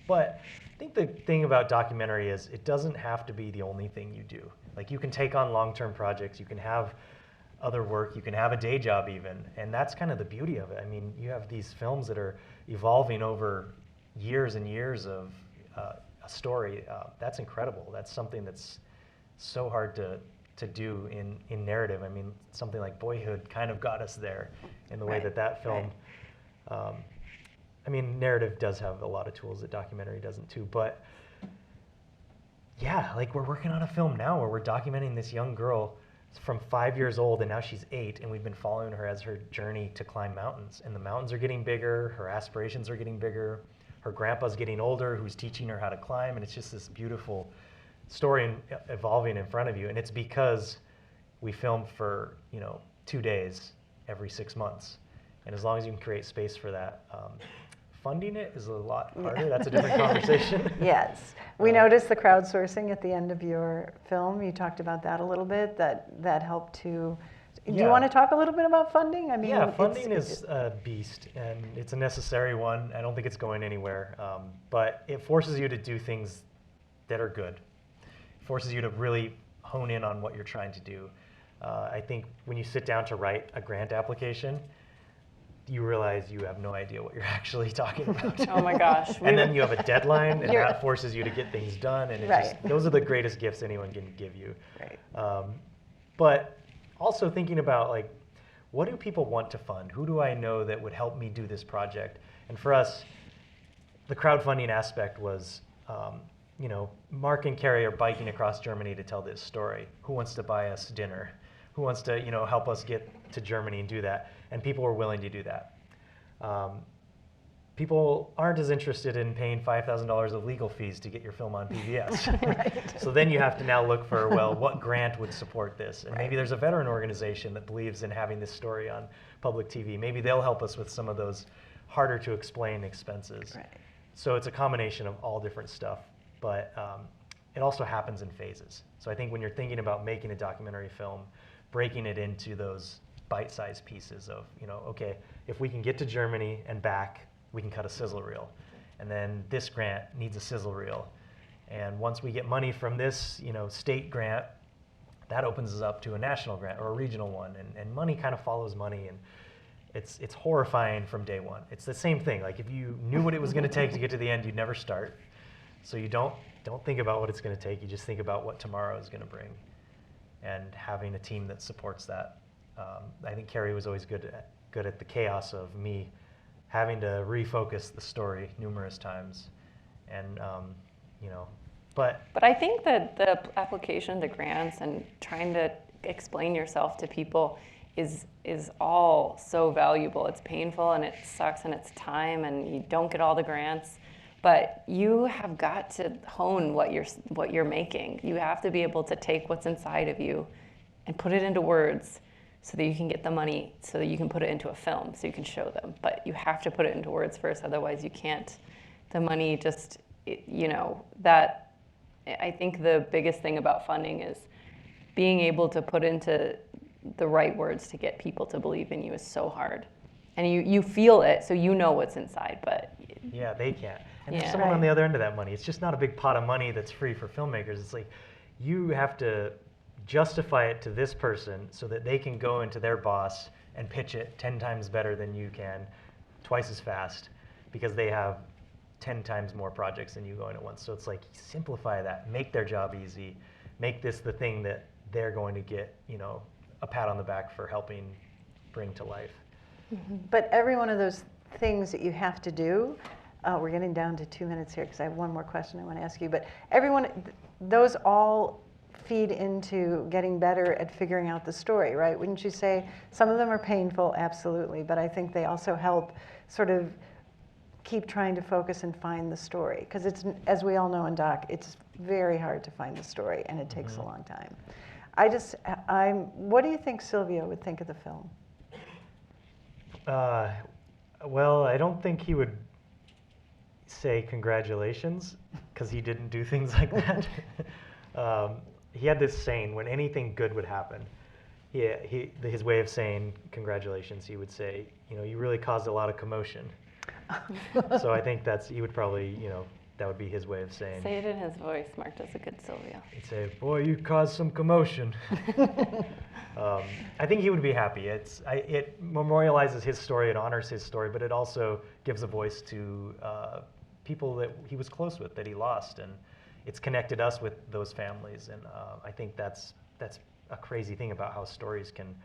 but I think the thing about documentary is it doesn't have to be the only thing you do. Like, you can take on long-term projects. You can have other work, you can have a day job even, and that's kind of the beauty of it. I mean, you have these films that are evolving over years and years of a story. That's incredible. That's something that's so hard to do in narrative. I mean, something like Boyhood kind of got us there in the way that film. I mean, narrative does have a lot of tools that documentary doesn't too, but yeah, like we're working on a film now where we're documenting this young girl from 5 years old and now she's 8, and we've been following her as her journey to climb mountains. And the mountains are getting bigger, her aspirations are getting bigger, her grandpa's getting older who's teaching her how to climb, and it's just this beautiful story evolving in front of you. And it's because we filmed for 2 days every 6 months, and as long as you can create space for that, funding it is a lot harder. That's a different conversation. Yes. We noticed the crowdsourcing at the end of your film. You talked about that a little bit, that helped to... Do you want to talk a little bit about funding? I mean, funding is a beast, and it's a necessary one. I don't think it's going anywhere, but it forces you to do things that are good. It forces you to really hone in on what you're trying to do. I think when you sit down to write a grant application, you realize you have no idea what you're actually talking about. Oh my gosh. And then you have a deadline, and that forces you to get things done, and those are the greatest gifts anyone can give you. Right. But also thinking about, like, what do people want to fund? Who do I know that would help me do this project? And for us, the crowdfunding aspect was, Mark and Carrie are biking across Germany to tell this story. Who wants to buy us dinner? Who wants to, help us get to Germany and do that? And people were willing to do that. People aren't as interested in paying $5,000 of legal fees to get your film on PBS. Right. So then you have to now look for, well, what grant would support this? And maybe there's a veteran organization that believes in having this story on public TV. Maybe they'll help us with some of those harder to explain expenses. Right. So it's a combination of all different stuff, but it also happens in phases. So I think when you're thinking about making a documentary film, breaking it into those bite-sized pieces of, okay, if we can get to Germany and back, we can cut a sizzle reel. And then this grant needs a sizzle reel. And once we get money from this, state grant, that opens us up to a national grant or a regional one. And money kind of follows money. And it's horrifying from day one. It's the same thing. Like, if you knew what it was going to take to get to the end, you'd never start. So you don't think about what it's going to take. You just think about what tomorrow is going to bring. And having a team that supports that. I think Carrie was always good at the chaos of me having to refocus the story numerous times, and but I think that the application to grants and trying to explain yourself to people is all so valuable. It's painful and it sucks and it's time and you don't get all the grants, but you have got to hone what you're making. You have to be able to take what's inside of you and put it into words, so that you can get the money, so that you can put it into a film, so you can show them. But you have to put it into words first, otherwise you can't. The money just, that, I think the biggest thing about funding is being able to put into the right words to get people to believe in you is so hard. And you feel it, so you know what's inside, but... Yeah, they can't. And there's someone on the other end of that money. It's just not a big pot of money that's free for filmmakers. It's like, you have to justify it to this person so that they can go into their boss and pitch it 10 times better than you can, twice as fast, because they have 10 times more projects than you going at once. So it's like, simplify that, make their job easy, make this the thing that they're going to get, a pat on the back for helping bring to life. Mm-hmm. But every one of those things that you have to do, we're getting down to 2 minutes here because I have one more question I want to ask you, but those all feed into getting better at figuring out the story, right? Wouldn't you say some of them are painful? Absolutely. But I think they also help sort of keep trying to focus and find the story. Because it's, as we all know in doc, it's very hard to find the story and it takes a long time. What do you think Silvio would think of the film? Well, I don't think he would say congratulations, because he didn't do things like that. He had this saying, when anything good would happen, his way of saying congratulations, he would say, you really caused a lot of commotion. So I think he would probably, that would be his way of saying. Say it in his voice. Mark does a good Silvio. He'd say, boy, you caused some commotion. I think he would be happy. It memorializes his story, it honors his story, but it also gives a voice to people that he was close with, that he lost, and it's connected us with those families. And I think that's a crazy thing about how stories can,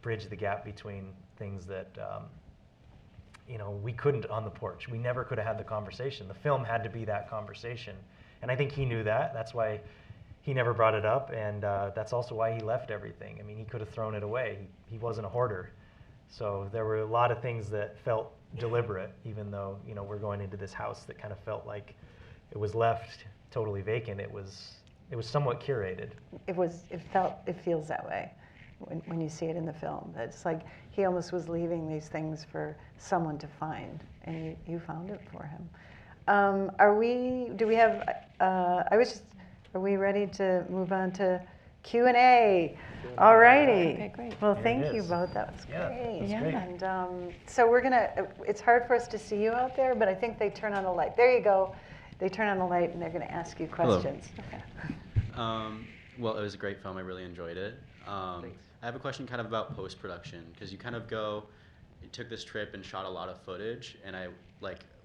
bridge the gap between things that we couldn't on the porch. We never could have had the conversation. The film had to be that conversation, and I think he knew that. That's why he never brought it up, and that's also why he left everything. I mean, he could have thrown it away. He wasn't a hoarder. So there were a lot of things that felt deliberate, even though, we're going into this house that kind of felt like it was left totally vacant. It was somewhat curated. It feels that way when you see it in the film. It's like he almost was leaving these things for someone to find, and you found it for him. Are we ready to move on to Q&A? All righty. Okay, great. Well, Here thank it you is. both. That was great. Yeah. Great. And so it's hard for us to see you out there, but I think they turn on the light. There you go. They turn on the light and they're going to ask you questions. Well, it was a great film. I really enjoyed it. Thanks. I have a question kind of about post-production, because you took this trip and shot a lot of footage, and I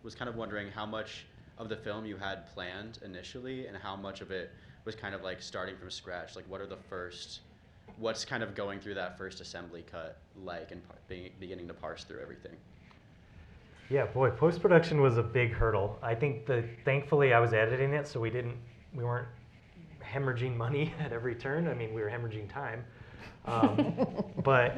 was kind of wondering how much of the film you had planned initially and how much of it was kind of starting from scratch. What's kind of going through that first assembly cut and beginning to parse through everything? Yeah, boy, post-production was a big hurdle. I think thankfully I was editing it, so we weren't hemorrhaging money at every turn. I mean, we were hemorrhaging time. But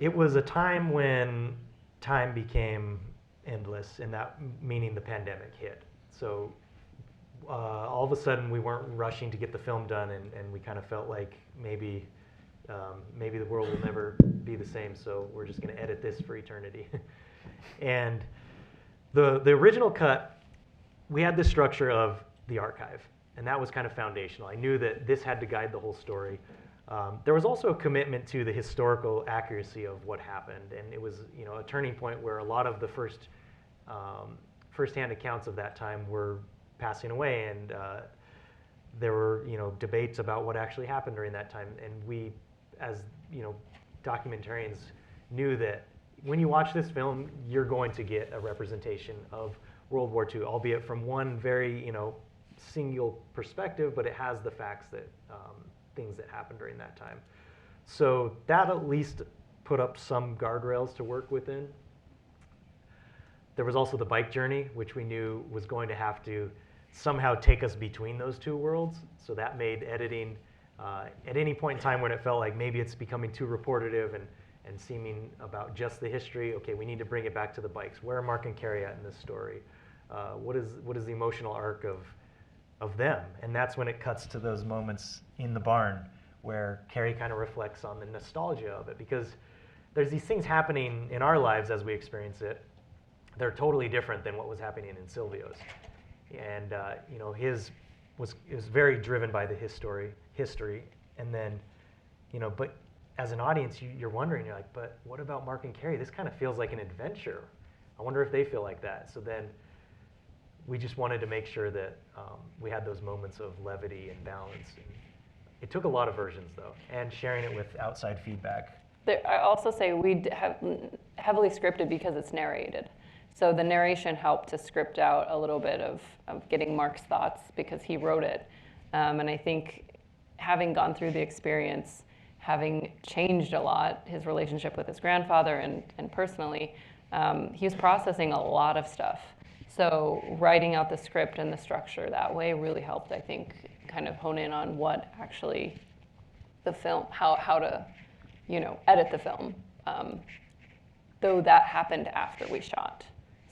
it was a time when time became endless, and that meaning the pandemic hit. So all of a sudden we weren't rushing to get the film done, and we kind of felt like maybe the world will never be the same, so we're just going to edit this for eternity. And the original cut, we had this structure of the archive, and that was kind of foundational. I knew that this had to guide the whole story. There was also a commitment to the historical accuracy of what happened, and it was a turning point where a lot of the first-hand accounts of that time were passing away, and there were debates about what actually happened during that time. And we, as documentarians, knew that when you watch this film, you're going to get a representation of World War II, albeit from one very single perspective, but it has the facts that things that happened during that time. So that at least put up some guardrails to work within. There was also the bike journey, which we knew was going to have to somehow take us between those two worlds. So that made editing, at any point in time when it felt like maybe it's becoming too reportative and seeming about just the history, okay, we need to bring it back to the bikes. Where are Mark and Carrie at in this story? What is the emotional arc of them? And that's when it cuts to those moments in the barn where Carrie kind of reflects on the nostalgia of it, because there's these things happening in our lives as we experience it. They're totally different than what was happening in Silvio's. And his was very driven by the history, and then, but as an audience, you're wondering, you're like, but what about Mark and Carrie? This kind of feels like an adventure. I wonder if they feel like that. So then we just wanted to make sure that we had those moments of levity and balance. And it took a lot of versions, though, and sharing it with outside feedback. I also say we have heavily scripted because it's narrated. So the narration helped to script out a little bit of getting Mark's thoughts because he wrote it. And I think having gone through the experience, having changed a lot, his relationship with his grandfather and personally, he was processing a lot of stuff. So writing out the script and the structure that way really helped, I think, kind of hone in on what actually the film, how to, edit the film. Though that happened after we shot.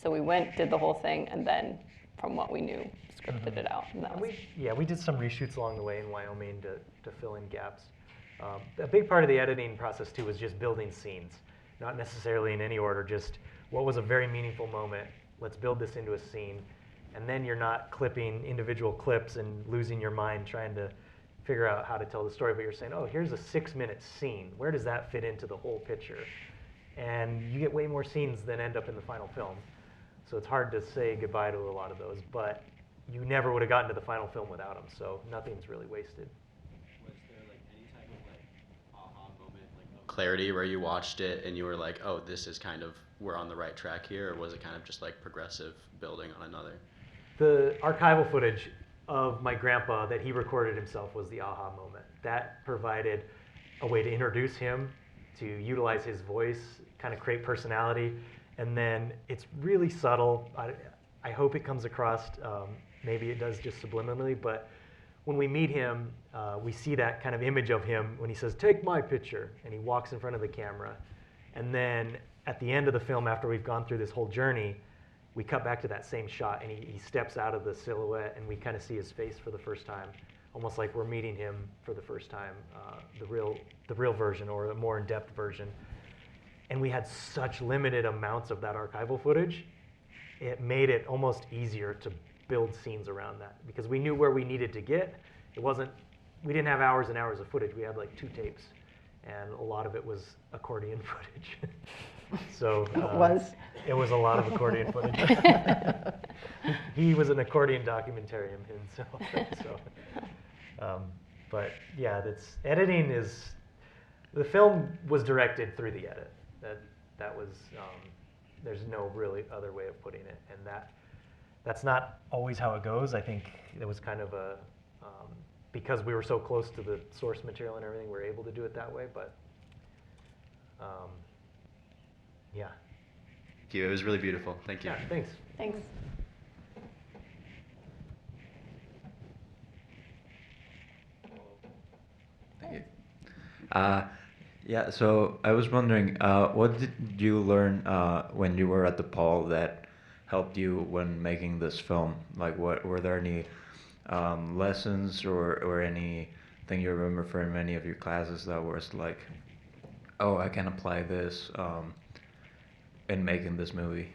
So we went, did the whole thing, and then from what we knew, scripted it out. And that was... we did some reshoots along the way in Wyoming to fill in gaps. A big part of the editing process, too, was just building scenes. Not necessarily in any order, just what was a very meaningful moment. Let's build this into a scene. And then you're not clipping individual clips and losing your mind trying to figure out how to tell the story, but you're saying, oh, here's a 6-minute scene. Where does that fit into the whole picture? And you get way more scenes than end up in the final film. So it's hard to say goodbye to a lot of those, but you never would have gotten to the final film without them, so nothing's really wasted. Was there any type of clarity where you watched it and you were like, oh, this is kind of, we're on the right track here, or was it kind of just like progressive building on another? The archival footage of my grandpa that he recorded himself was the aha moment. That provided a way to introduce him, to utilize his voice, kind of create personality, and then it's really subtle. I hope it comes across, maybe it does just subliminally, but when we meet him, we see that kind of image of him when he says, "Take my picture," and he walks in front of the camera. And then at the end of the film, after we've gone through this whole journey, we cut back to that same shot, and he steps out of the silhouette, and we kind of see his face for the first time, almost like we're meeting him for the first time, the real version, or a more in-depth version. And we had such limited amounts of that archival footage, it made it almost easier to build scenes around that, because we knew where we needed to get. We didn't have hours and hours of footage. We had like 2 tapes, and a lot of it was accordion footage. So it was a lot of accordion footage. He was an accordion documentarian himself. But yeah, editing is, the film was directed through the edit. That was, there's no really other way of putting it, and that's not always how it goes. I think it was kind of because we were so close to the source material and everything, we were able to do it that way, but yeah. Thank you. It was really beautiful. Thank you. Yeah, thanks. Thanks. Thank you. Yeah, so I was wondering, what did you learn when you were at DePaul that helped you when making this film? Like, what were there any lessons or anything you remember from any of your classes that was like, oh, I can apply this in making this movie?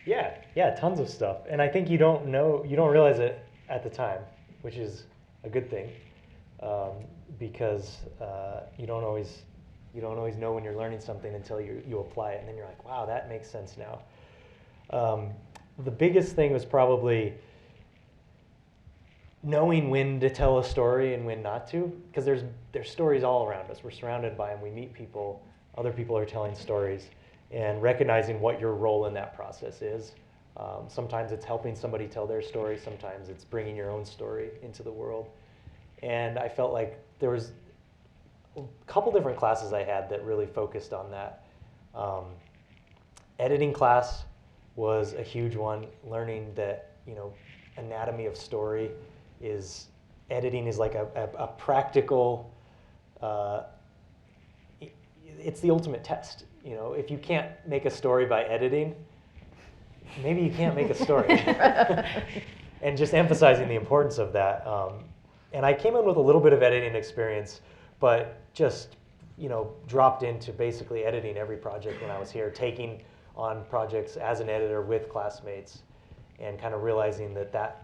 Yeah, tons of stuff. And I think you don't realize it at the time, which is a good thing, because you don't always know when you're learning something until you apply it, and then you're like, wow, that makes sense now. The biggest thing was probably knowing when to tell a story and when not to, because there's stories all around us. We're surrounded by them. We meet people. Other people are telling stories, and recognizing what your role in that process is. Sometimes it's helping somebody tell their story. Sometimes it's bringing your own story into the world. And I felt like there was a couple different classes I had that really focused on that. Editing class was a huge one, learning that, anatomy of story editing is like a practical, it's the ultimate test. If you can't make a story by editing, maybe you can't make a story. And just emphasizing the importance of that. And I came in with a little bit of editing experience, but just, dropped into basically editing every project when I was here, taking on projects as an editor with classmates, and kind of realizing that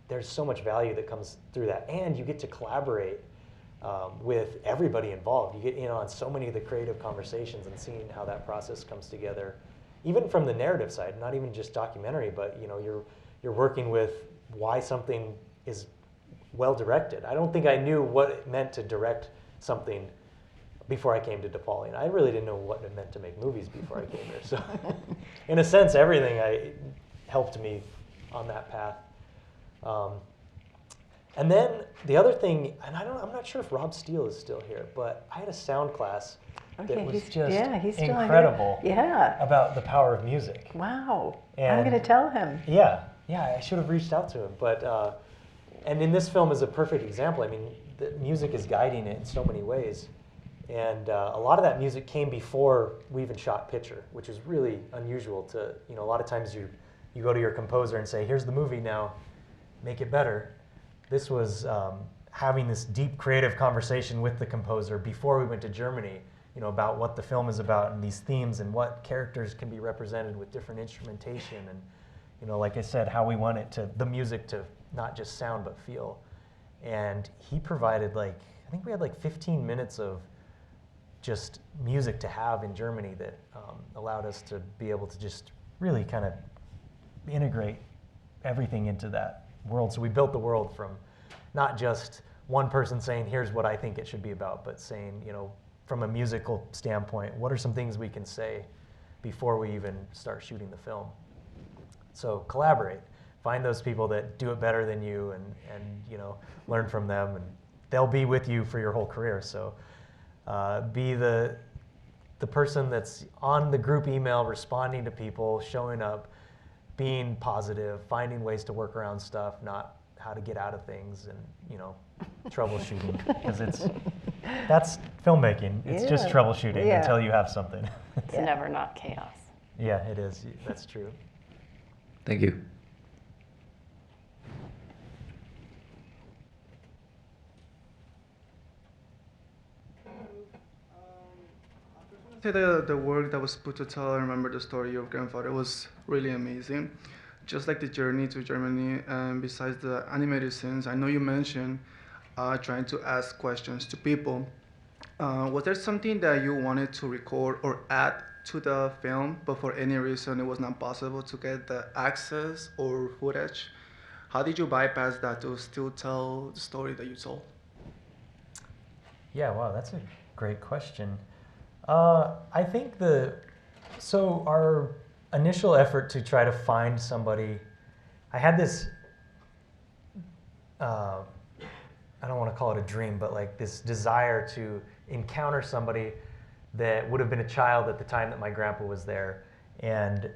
there's so much value that comes through that. And you get to collaborate with everybody involved. You get in on so many of the creative conversations and seeing how that process comes together, even from the narrative side, not even just documentary, but you're working with why something is well directed. I don't think I knew what it meant to direct something before I came to DePaul. I really didn't know what it meant to make movies before I came here. So in a sense, everything helped me on that path. And then the other thing, and I'm not sure if Rob Steele is still here, but I had a sound class that was just he's still incredible. Yeah. About the power of music. Wow. And I'm going to tell him. Yeah, I should have reached out to him. But and in this film is a perfect example. I mean, the music is guiding it in so many ways. And a lot of that music came before we even shot picture, which is really unusual to, a lot of times you go to your composer and say, here's the movie now, make it better. This was having this deep creative conversation with the composer before we went to Germany, about what the film is about and these themes and what characters can be represented with different instrumentation and, like I said, how we want the music to not just sound but feel. And he provided I think we had 15 minutes of just music to have in Germany that allowed us to be able to just really kind of integrate everything into that world. So we built the world from not just one person saying, here's what I think it should be about, but saying, from a musical standpoint, what are some things we can say before we even start shooting the film? So collaborate. Find those people that do it better than you, and you know, learn from them, and they'll be with you for your whole career. So be the person that's on the group email, responding to people, showing up, being positive, finding ways to work around stuff, not how to get out of things, and you know, troubleshooting, because that's filmmaking. It's just troubleshooting until you have something. It's never not chaos. Yeah, it is. That's true. Thank you. Say the work that was put to tell and remember the story of your grandfather was really amazing. Just like the journey to Germany, and besides the animated scenes, I know you mentioned trying to ask questions to people. Was there something that you wanted to record or add to the film, but for any reason it was not possible to get the access or footage? How did you bypass that to still tell the story that you told? Yeah, wow, that's a great question. I think so our initial effort to try to find somebody, I had this, I don't want to call it a dream, but like this desire to encounter somebody that would have been a child at the time that my grandpa was there, and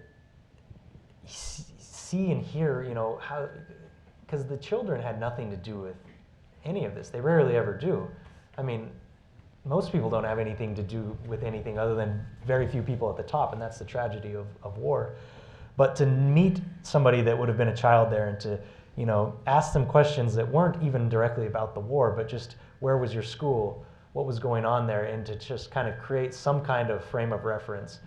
see and hear, you know, how, because the children had nothing to do with any of this. They rarely ever do. I mean, most people don't have anything to do with anything other than very few people at the top, and that's the tragedy of war. But to meet somebody that would have been a child there, and to, you know, ask them questions that weren't even directly about the war, but just where was your school, what was going on there, and to just kind of create some kind of frame of reference.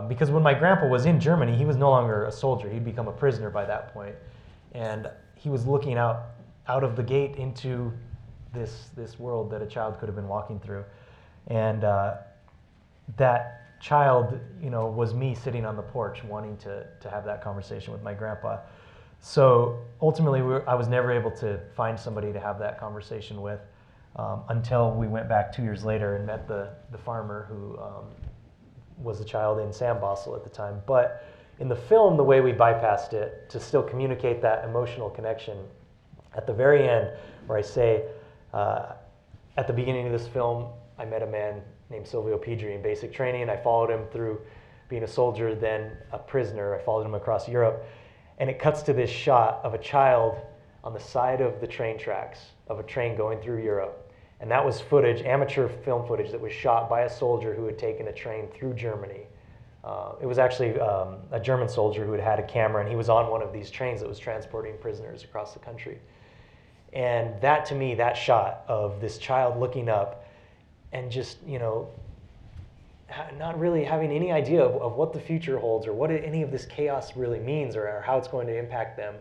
Because when my grandpa was in Germany, he was no longer a soldier. He'd become a prisoner by that point. And he was looking out of the gate into this world that a child could have been walking through. And that child, you know, was me sitting on the porch wanting to have that conversation with my grandpa. So ultimately, I was never able to find somebody to have that conversation with until we went back 2 years later and met the farmer who was a child in Sandbostel at the time. But in the film, the way we bypassed it to still communicate that emotional connection, at the very end, where I say, at the beginning of this film, I met a man named Silvio Pedri in basic training, and I followed him through being a soldier, then a prisoner. I followed him across Europe, and it cuts to this shot of a child on the side of the train tracks of a train going through Europe. And that was footage, amateur film footage, that was shot by a soldier who had taken a train through Germany. It was actually a German soldier who had a camera, and he was on one of these trains that was transporting prisoners across the country. And that, to me, that shot of this child looking up and just, you know, not really having any idea of what the future holds, or what any of this chaos really means, or how it's going to impact them,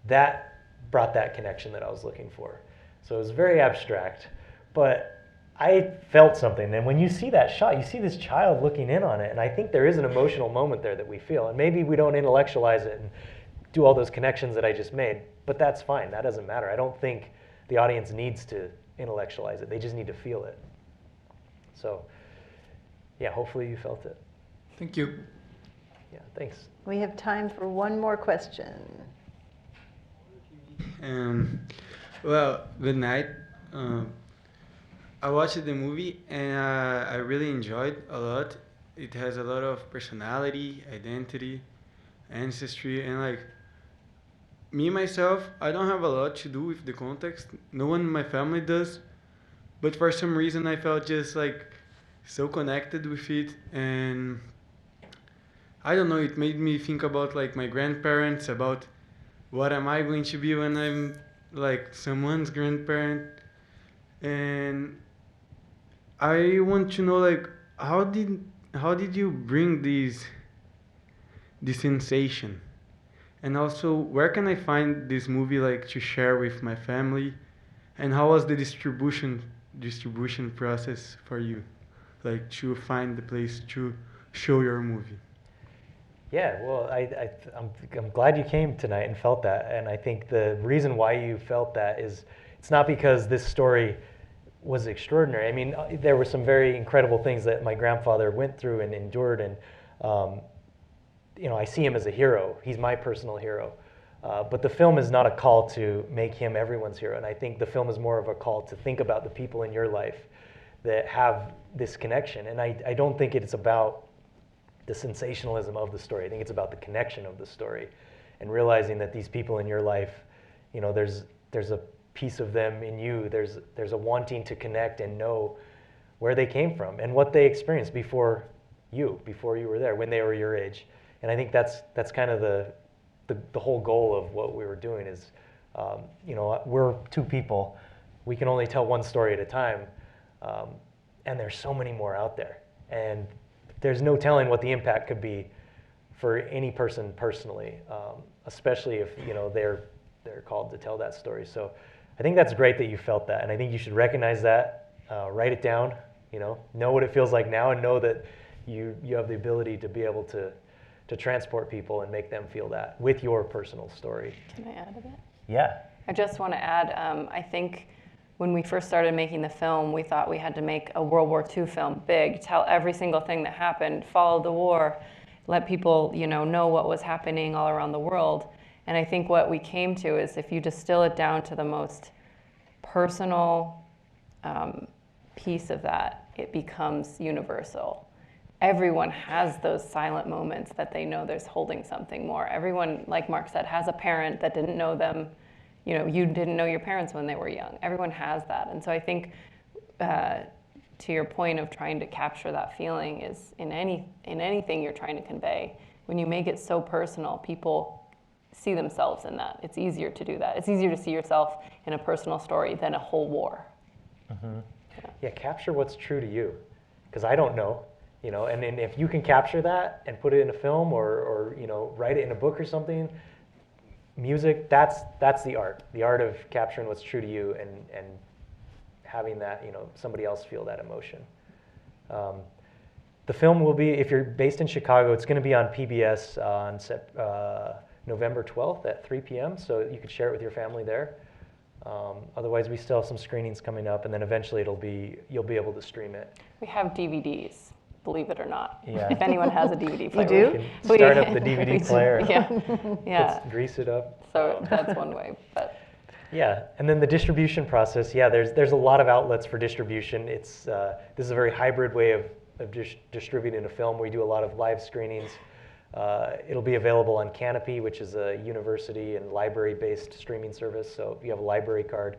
that brought that connection that I was looking for. So it was very abstract, but I felt something. And when you see that shot, you see this child looking in on it, and I think there is an emotional moment there that we feel. And maybe we don't intellectualize it and do all those connections that I just made, but that's fine. That doesn't matter. I don't think the audience needs to intellectualize it. They just need to feel it. So, yeah, hopefully you felt it. Thank you. Yeah, thanks. We have time for one more question. Well, good night. I watched the movie and I really enjoyed a lot. It has a lot of personality, identity, ancestry, and like me myself, I don't have a lot to do with the context. No one in my family does, but for some reason I felt just like so connected with it, and I don't know, it made me think about like my grandparents, about what am I going to be when I'm like someone's grandparent. And I want to know, like, how did you bring this sensation? And also, where can I find this movie like to share with my family? And how was the distribution process for you, like to find the place to show your movie? Yeah, well, I'm glad you came tonight and felt that. And I think the reason why you felt that is, it's not because this story was extraordinary. I mean, there were some very incredible things that my grandfather went through and endured, and you know, I see him as a hero. He's my personal hero. But the film is not a call to make him everyone's hero, and I think the film is more of a call to think about the people in your life that have this connection. And I don't think it's about the sensationalism of the story. I think it's about the connection of the story, and realizing that these people in your life, you know, there's a piece of them in you. There's a wanting to connect and know where they came from and what they experienced before you were there, when they were your age. And I think that's kind of the whole goal of what we were doing is, you know, we're two people. We can only tell one story at a time, and there's so many more out there. And there's no telling what the impact could be for any person personally, especially if, you know, they're called to tell that story. So I think that's great that you felt that, and I think you should recognize that, write it down, you know what it feels like now, and know that you have the ability to be able to transport people and make them feel that with your personal story. Can I add to that? Yeah. I just want to add, I think when we first started making the film, we thought we had to make a World War II film, big, tell every single thing that happened, follow the war, let people, you know what was happening all around the world. And I think what we came to is if you distill it down to the most personal piece of that, it becomes universal. Everyone has those silent moments that they know there's holding something more. Everyone, like Mark said, has a parent that didn't know them. You know, you didn't know your parents when they were young. Everyone has that. And so I think to your point of trying to capture that feeling is in anything you're trying to convey, when you make it so personal, people see themselves in that. It's easier to do that. It's easier to see yourself in a personal story than a whole war. Mm-hmm. Yeah, capture what's true to you, because I don't know, you know, and if you can capture that and put it in a film or you know, write it in a book or something, music, that's the art of capturing what's true to you and having that, you know, somebody else feel that emotion. The film will be, if you're based in Chicago, it's going to be on PBS on November 12th at 3 p.m., so you could share it with your family there. Otherwise, we still have some screenings coming up, and then eventually you'll be able to stream it. We have DVDs, believe it or not. Yeah. If anyone has a DVD player. You do? You can start up the DVD player. Yeah. Grease it up. So that's one way, but. Yeah, and then the distribution process. Yeah, there's a lot of outlets for distribution. It's this is a very hybrid way of distributing a film. We do a lot of live screenings. It'll be available on Canopy, which is a university and library-based streaming service. So if you have a library card,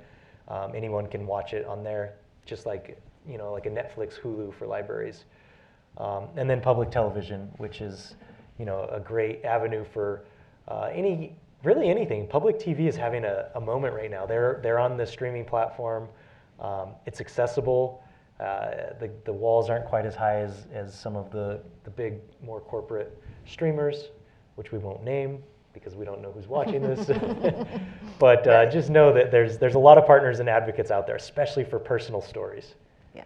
anyone can watch it on there, just like, you know, like a Netflix, Hulu for libraries. And then public television, which is, you know, a great avenue for really anything. Public TV is having a moment right now. They're on the streaming platform. It's accessible. The walls aren't quite as high as some of the big, more corporate streamers, which we won't name because we don't know who's watching this. But just know that there's a lot of partners and advocates out there, especially for personal stories. Yeah.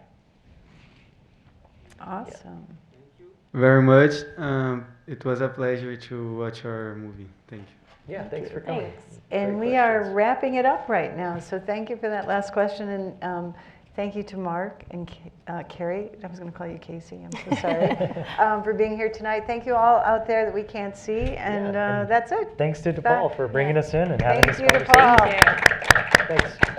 Awesome. Very much. It was a pleasure to watch our movie. Thank you. Yeah, thanks for coming. Thanks. And Great we questions. are wrapping it up right now. So thank you for that last question. And thank you to Mark and Carrie. I was going to call you Casey. I'm so sorry. For being here tonight. Thank you all out there that we can't see. And Yeah, and that's it. Thanks to DePaul for bringing us in and having Thank this you, conversation. DePaul. Thank you. Thanks.